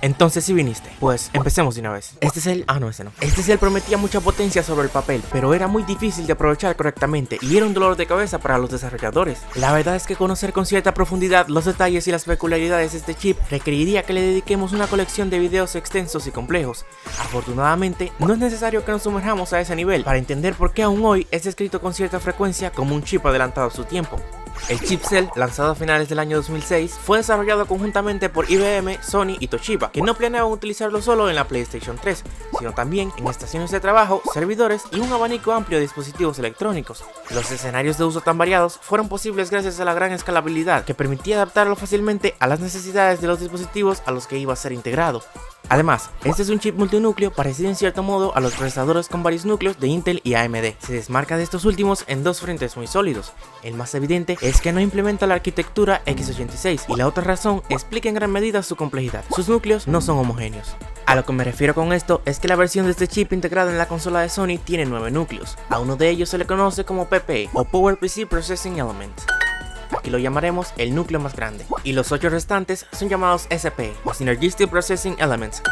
Entonces si viniste, pues empecemos de una vez. Este cel prometía mucha potencia sobre el papel, pero era muy difícil de aprovechar correctamente y era un dolor de cabeza para los desarrolladores. La verdad es que conocer con cierta profundidad los detalles y las peculiaridades de este chip requeriría que le dediquemos una colección de videos extensos y complejos. Afortunadamente, no es necesario que nos sumerjamos a ese nivel para entender por qué aún hoy es descrito con cierta frecuencia como un chip adelantado a su tiempo. El chip Cell, lanzado a finales del año 2006, fue desarrollado conjuntamente por IBM, Sony y Toshiba, que no planeaban utilizarlo solo en la PlayStation 3, sino también en estaciones de trabajo, servidores y un abanico amplio de dispositivos electrónicos. Los escenarios de uso tan variados fueron posibles gracias a la gran escalabilidad que permitía adaptarlo fácilmente a las necesidades de los dispositivos a los que iba a ser integrado. Además, este es un chip multinúcleo parecido en cierto modo a los procesadores con varios núcleos de Intel y AMD. Se desmarca de estos últimos en dos frentes muy sólidos. El más evidente es que no implementa la arquitectura x86 y la otra razón explica en gran medida su complejidad. Sus núcleos no son homogéneos. A lo que me refiero con esto es que la versión de este chip integrado en la consola de Sony tiene 9 núcleos. A uno de ellos se le conoce como PPE o PowerPC Processing Element. Aquí lo llamaremos el núcleo más grande, y los 8 restantes son llamados SPE o Synergistic Processing Elements.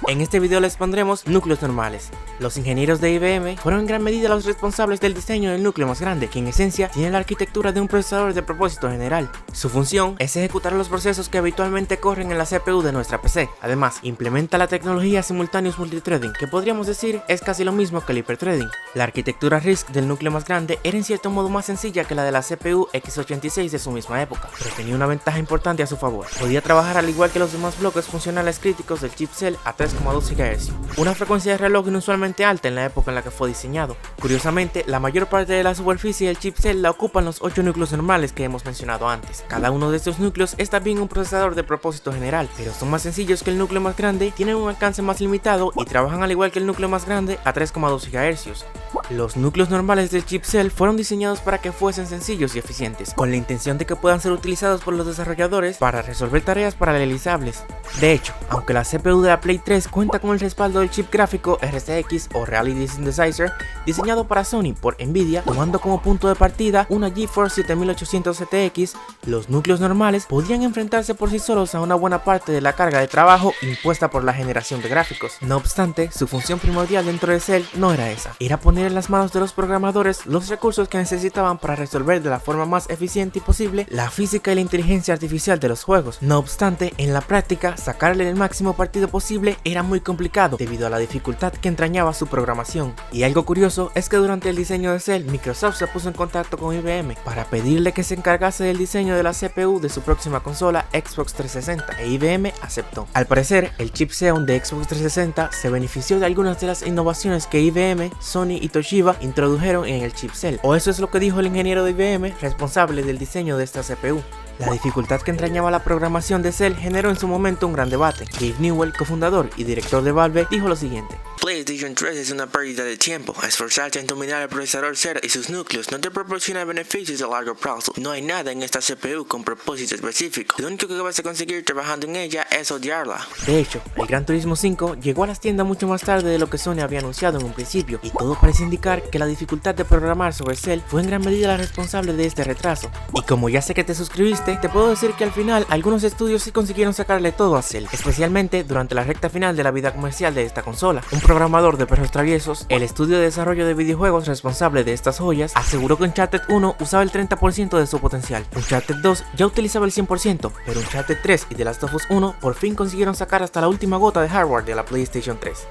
En este video les pondremos núcleos normales. Los ingenieros de IBM fueron en gran medida los responsables del diseño del núcleo más grande, que en esencia tiene la arquitectura de un procesador de propósito general. Su función es ejecutar los procesos que habitualmente corren en la CPU de nuestra PC. Además, implementa la tecnología Simultaneous Multithreading, que podríamos decir es casi lo mismo que el hiperthreading. La arquitectura RISC del núcleo más grande era en cierto modo más sencilla que la de la CPU x86 de su misma época, pero tenía una ventaja importante a su favor. Podía trabajar al igual que los demás bloques funcionales críticos del chip Cell a 3,2 GHz, una frecuencia de reloj inusualmente alta en la época en la que fue diseñado. Curiosamente, la mayor parte de la superficie del chip Cell la ocupan los 8 núcleos normales que hemos mencionado antes. Cada uno de estos núcleos es también un procesador de propósito general, pero son más sencillos que el núcleo más grande, tienen un alcance más limitado y trabajan al igual que el núcleo más grande a 3,2 GHz. Los núcleos normales del chip Cell fueron diseñados para que fuesen sencillos y eficientes, con la intención de que puedan ser utilizados por los desarrolladores para resolver tareas paralelizables. De hecho, aunque la CPU de la Play 3 cuenta con el respaldo del chip gráfico RTX o Reality Synthesizer diseñado para Sony por Nvidia, tomando como punto de partida una GeForce 7800 GTX, los núcleos normales podían enfrentarse por sí solos a una buena parte de la carga de trabajo impuesta por la generación de gráficos. No obstante, su función primordial dentro de Cell no era esa, era poner en las manos de los programadores los recursos que necesitaban para resolver de la forma más eficiente posible la física y la inteligencia artificial de los juegos. No obstante, en la práctica, sacarle el máximo partido posible era muy complicado debido a la dificultad que entrañaba su programación. Y algo curioso es que durante el diseño de Cell, Microsoft se puso en contacto con IBM para pedirle que se encargase del diseño de la CPU de su próxima consola Xbox 360 e IBM aceptó. Al parecer, el chip Xeon de Xbox 360 se benefició de algunas de las innovaciones que IBM, Sony y Toshiba introdujeron en el chip Cell, o eso es lo que dijo el ingeniero de IBM responsable del diseño de esta CPU. La dificultad que entrañaba la programación de Cell generó en su momento un gran debate. Gabe Newell, cofundador y director de Valve, dijo lo siguiente: PlayStation 3 es una pérdida de tiempo. Esforzarse en dominar el procesador Cell y sus núcleos no te proporciona beneficios a largo plazo. No hay nada en esta CPU con propósito específico. Lo único que vas a conseguir trabajando en ella es odiarla. De hecho, el Gran Turismo 5 llegó a las tiendas mucho más tarde de lo que Sony había anunciado en un principio, y todo parece indicar que la dificultad de programar sobre Cell fue en gran medida la responsable de este retraso. Y como ya sé que te suscribiste, te puedo decir que al final algunos estudios sí consiguieron sacarle todo a Cell, especialmente durante la recta final de la vida comercial de esta consola. Un programador de perros traviesos, el estudio de desarrollo de videojuegos responsable de estas joyas, aseguró que Uncharted 1 usaba el 30% de su potencial. Uncharted 2 ya utilizaba el 100%, pero Uncharted 3 y The Last of Us 1 por fin consiguieron sacar hasta la última gota de hardware de la PlayStation 3.